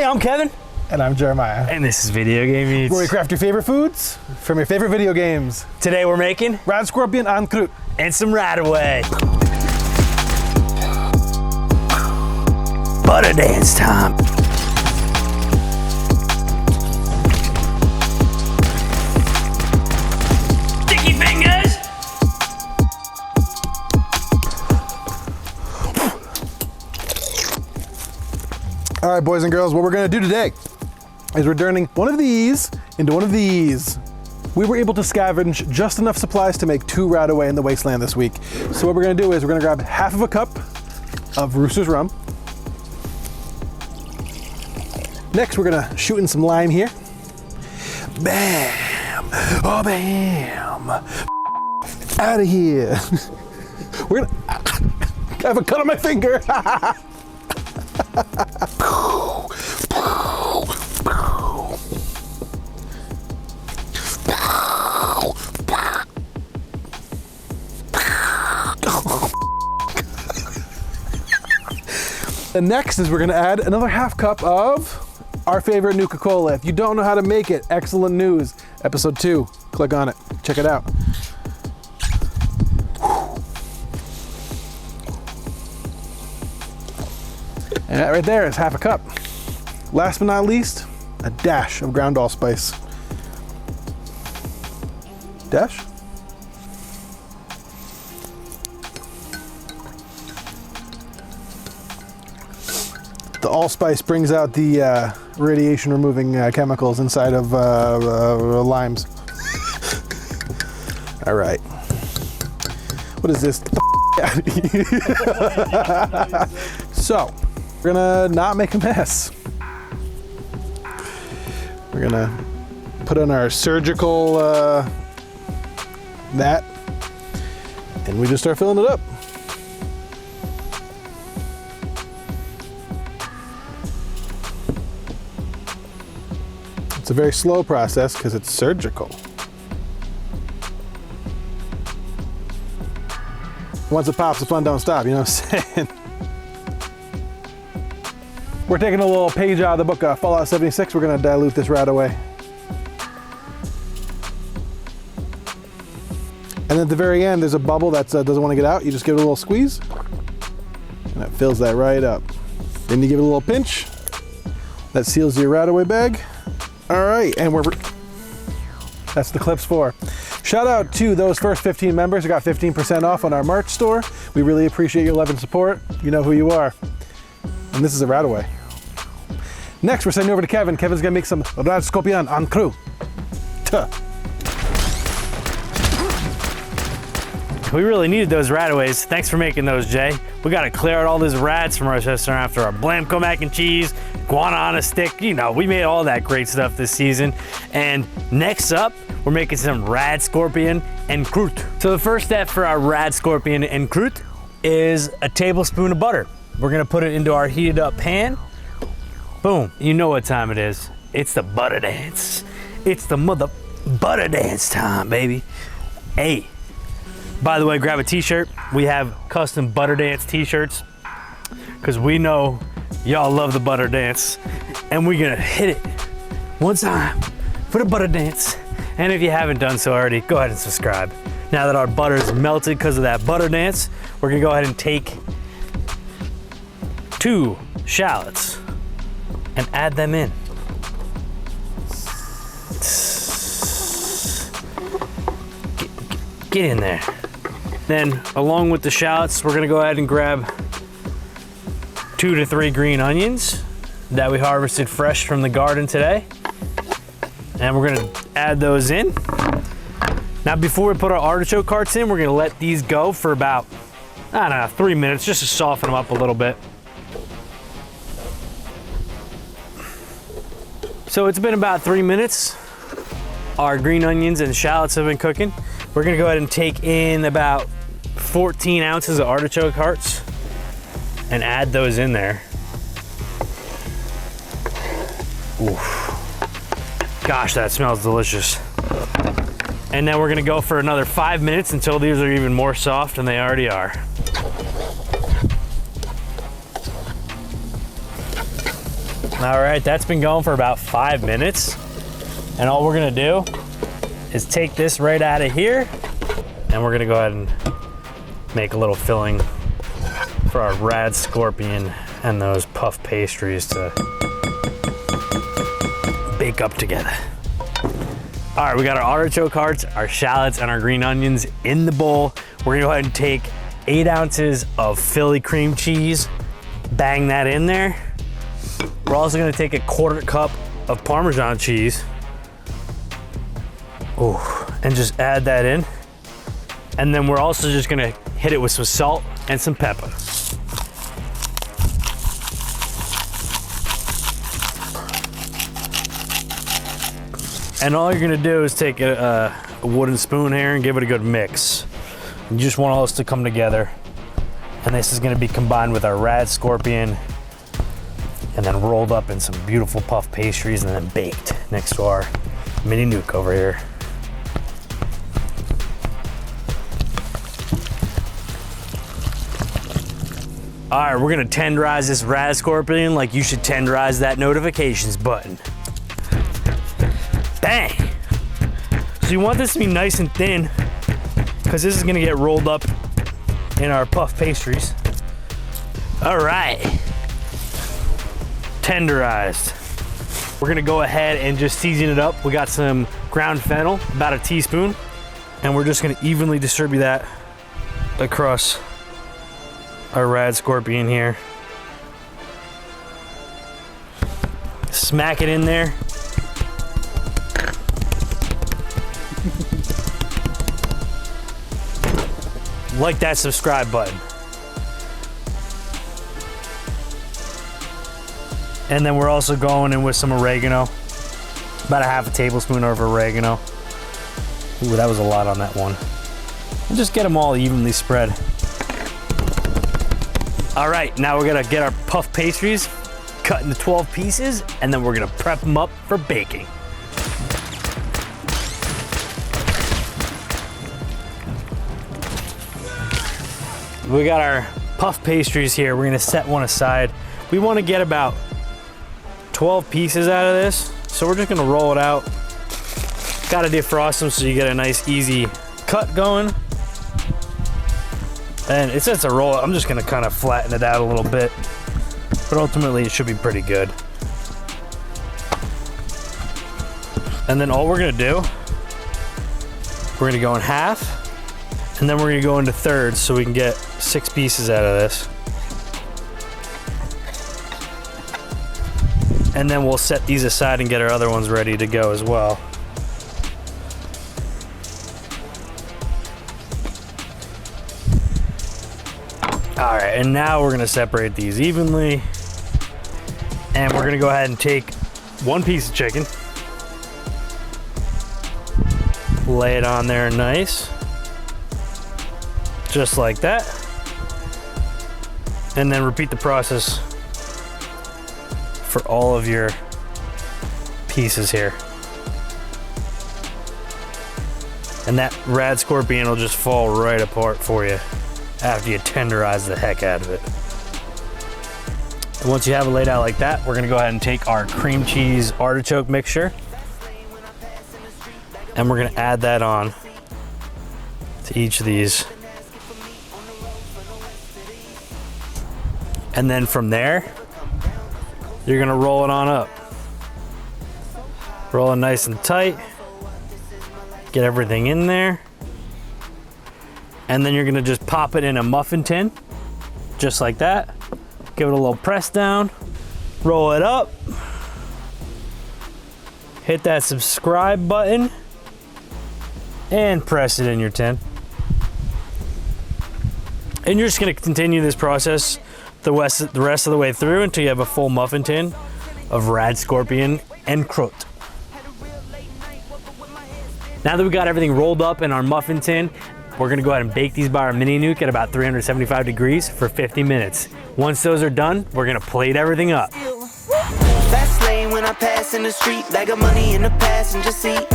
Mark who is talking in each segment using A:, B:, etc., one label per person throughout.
A: Hey, I'm Kevin.
B: And I'm Jeremiah.
A: And this is Video Game Eats,
B: where we craft your favorite foods from your favorite video games.
A: Today we're making
B: Rad Scorpion En Croute.
A: And some Radaway. Butter dance time. Sticky fingers.
B: All right, boys and girls, what we're gonna do today is we're turning one of these into one of these. We were able to scavenge just enough supplies to make 2 Radaway in the wasteland this week. So what we're gonna do is we're gonna grab half of a cup of Rooster's rum. Next, we're gonna shoot in some lime here. Bam, oh bam, out of here. We're gonna, I have a cut on my finger. And next is we're gonna add another half cup of our favorite Nuka-Cola. If you don't know how to make it, excellent news. Episode 2, click on it, check it out. And that right there is half a cup. Last but not least, a dash of ground allspice. Dash? The allspice brings out the radiation removing chemicals inside of limes. All right. What is this? So, we're gonna not make a mess. We're gonna put on our surgical mat, and we just start filling it up. It's a very slow process because it's surgical. Once it pops, the fun don't stop, you know what I'm saying? We're taking a little page out of the book, Fallout 76. We're gonna dilute this Radaway. And at the very end, there's a bubble that doesn't want to get out. You just give it a little squeeze, and it fills that right up. Then you give it a little pinch. That seals your Radaway bag. All right, and that's the clips for. Shout out to those first 15 members who got 15% off on our merch store. We really appreciate your love and support. You know who you are. And this is a Radaway. Next, we're sending over to Kevin. Kevin's gonna make some Rad Scorpion En Croute.
A: We really needed those Radaways. Thanks for making those, Jay. We gotta clear out all these rads from our restaurant after our Blamco mac and cheese, guana on a stick. You know, we made all that great stuff this season. And next up, we're making some Rad Scorpion En Croute. So the first step for our Rad Scorpion En Croute is a tablespoon of butter. We're gonna put it into our heated up pan. Boom, you know what time it is. It's the butter dance. It's the mother butter dance time, baby. Hey. By the way, grab a t-shirt. We have custom butter dance t-shirts because we know y'all love the butter dance, and we're gonna hit it one time for the butter dance. And if you haven't done so already, go ahead and subscribe. Now that our butter is melted because of that butter dance, we're gonna go ahead and take 2 shallots and add them in. Get in there. Then, along with the shallots, we're gonna go ahead and grab 2 to 3 green onions that we harvested fresh from the garden today. And we're gonna add those in. Now, before we put our artichoke hearts in, we're gonna let these go for about, I don't know, 3 minutes, just to soften them up a little bit. So it's been about 3 minutes. Our green onions and shallots have been cooking. We're gonna go ahead and take in about 14 ounces of artichoke hearts and add those in there. Oof. Gosh, that smells delicious. And then we're gonna go for another 5 minutes until these are even more soft than they already are. All right, that's been going for about 5 minutes. And all we're gonna do is take this right out of here, and we're gonna go ahead and make a little filling for our Rad Scorpion and those puff pastries to bake up together. All right, we got our artichoke hearts, our shallots, and our green onions in the bowl. We're gonna go ahead and take 8 ounces of Philly cream cheese, bang that in there. We're also gonna take a 1/4 cup of Parmesan cheese. Ooh, and just add that in. And then we're also just gonna hit it with some salt and some pepper. And all you're gonna do is take a wooden spoon here and give it a good mix. You just want all this to come together. And this is gonna be combined with our Radscorpion, and then rolled up in some beautiful puff pastries and then baked next to our mini nuke over here. All right, we're gonna tenderize this Radscorpion like you should tenderize that notifications button. Bang! So you want this to be nice and thin, because this is gonna get rolled up in our puff pastries. All right, tenderized. We're gonna go ahead and just season it up. We got some ground fennel, about a teaspoon, and we're just gonna evenly distribute that across our Radscorpion here. Smack it in there. Like that subscribe button. And then we're also going in with some oregano. About a 1/2 tablespoon of oregano. Ooh, that was a lot on that one. And just get them all evenly spread. All right, now we're gonna get our puff pastries cut into 12 pieces, and then we're gonna prep them up for baking. We got our puff pastries here. We're gonna set one aside. We wanna get about 12 pieces out of this, so we're just gonna roll it out. Gotta defrost them so you get a nice, easy cut going. And it says to roll it. I'm just gonna kind of flatten it out a little bit, but ultimately it should be pretty good. And then all we're gonna do, we're gonna go in half, and then we're gonna go into thirds so we can get 6 pieces out of this. And then we'll set these aside and get our other ones ready to go as well. All right, and now we're gonna separate these evenly. And we're gonna go ahead and take 1 piece of chicken. Lay it on there nice. Just like that. And then repeat the process for all of your pieces here. And that Radscorpion will just fall right apart for you after you tenderize the heck out of it. And once you have it laid out like that, we're gonna go ahead and take our cream cheese artichoke mixture, and we're gonna add that on to each of these. And then from there, you're gonna roll it on up. Roll it nice and tight. Get everything in there. And then you're gonna just pop it in a muffin tin, just like that. Give it a little press down, roll it up, hit that subscribe button, and press it in your tin. And you're just gonna continue this process the rest of the way through until you have a full muffin tin of Radscorpion En Croute. Now that we got everything rolled up in our muffin tin, we're gonna go ahead and bake these by our mini nuke at about 375 degrees for 50 minutes. Once those are done, we're gonna plate everything up.
C: Fast lane when I pass in the street, bag of money in the passenger seat.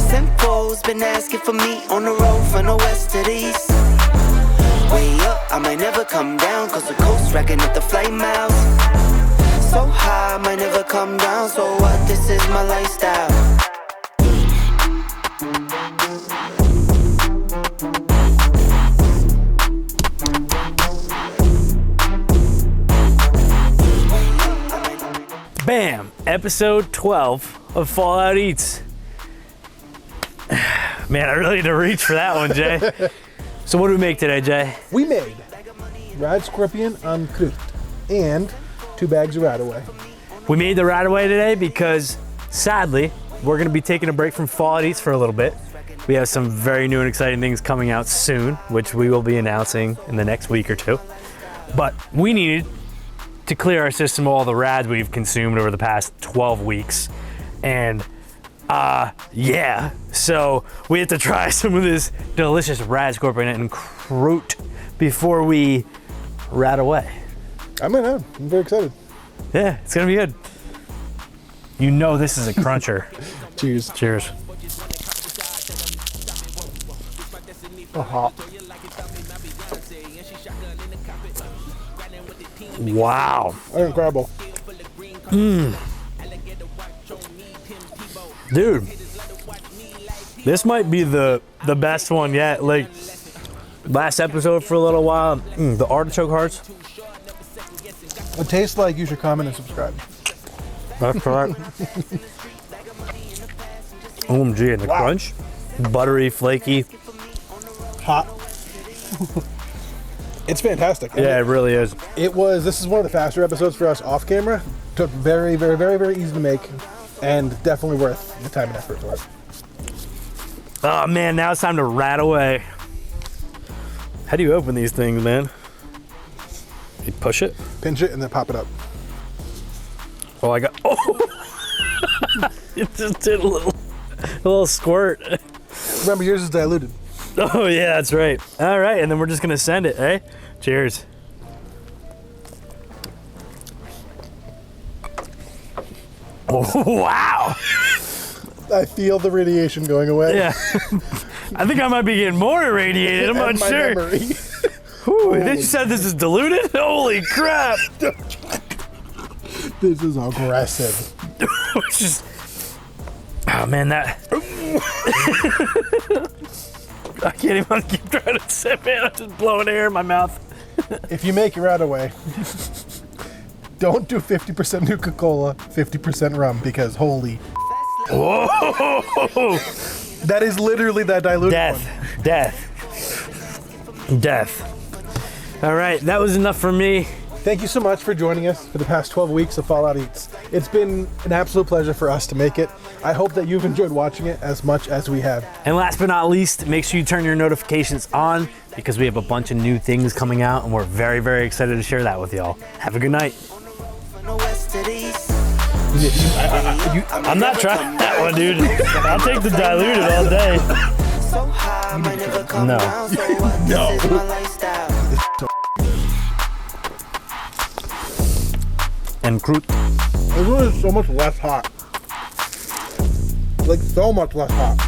C: Simcoe's been asking for me on the road from the west to the east. Way up, I might never come down, cause the coast racking up the flight miles. So high, I might never come down. So what? This is my lifestyle.
A: Bam! Episode 12 of Fallout Eats. Man, I really need to reach for that one, Jay. So what do we make today, Jay?
B: We made Rad Scorpion En Croute and 2 bags of Radaway.
A: We made the Radaway today because, sadly, we're going to be taking a break from Fallout Eats for a little bit. We have some very new and exciting things coming out soon, which we will be announcing in the next week or two. But we needed to clear our system of all the rads we've consumed over the past 12 weeks. And yeah, so we have to try some of this delicious Radscorpion and Croute before we rad away.
B: I'm very excited.
A: Yeah, it's gonna be good. You know this is a cruncher.
B: Cheers.
A: Cheers. Wow.
B: Incredible.
A: Dude, this might be the best one yet. Like, last episode for a little while, the artichoke hearts.
B: It tastes like you should comment and subscribe.
A: That's correct. OMG, and the crunch. Buttery, flaky.
B: Hot. It's fantastic.
A: Yeah, it really is.
B: This is one of the faster episodes for us off camera. Took very, very, very, very easy to make and definitely worth the time and effort for it.
A: Oh man, now it's time to rat away. How do you open these things, man? You push it?
B: Pinch it and then pop it up.
A: Oh, I got, oh! It just did a little squirt.
B: Remember, yours is diluted.
A: Oh yeah, that's right. All right, and then we're just gonna send it, eh? Cheers. Oh, wow.
B: I feel the radiation going away.
A: Yeah. I think I might be getting more irradiated. I'm not
B: And my
A: sure.
B: memory.
A: Whew, they just said this is diluted? Holy crap.
B: This is aggressive.
A: It's just, oh man, that. I can't even keep trying to sip it. I'm just blowing air in my mouth.
B: If you make your Radaway, don't do 50% Nuka-Cola, 50% rum, because holy.
A: Whoa!
B: That is literally that diluted
A: Death.
B: one.
A: Death. All right, that was enough for me.
B: Thank you so much for joining us for the past 12 weeks of Fallout Eats. It's been an absolute pleasure for us to make it. I hope that you've enjoyed watching it as much as we have.
A: And last but not least, make sure you turn your notifications on because we have a bunch of new things coming out and we're very, very excited to share that with y'all. Have a good night. I'm not trying that one, dude. I'll take the diluted all day. No.
B: No.
A: En Croute.
B: This one is so much less hot. Like, so much less hot.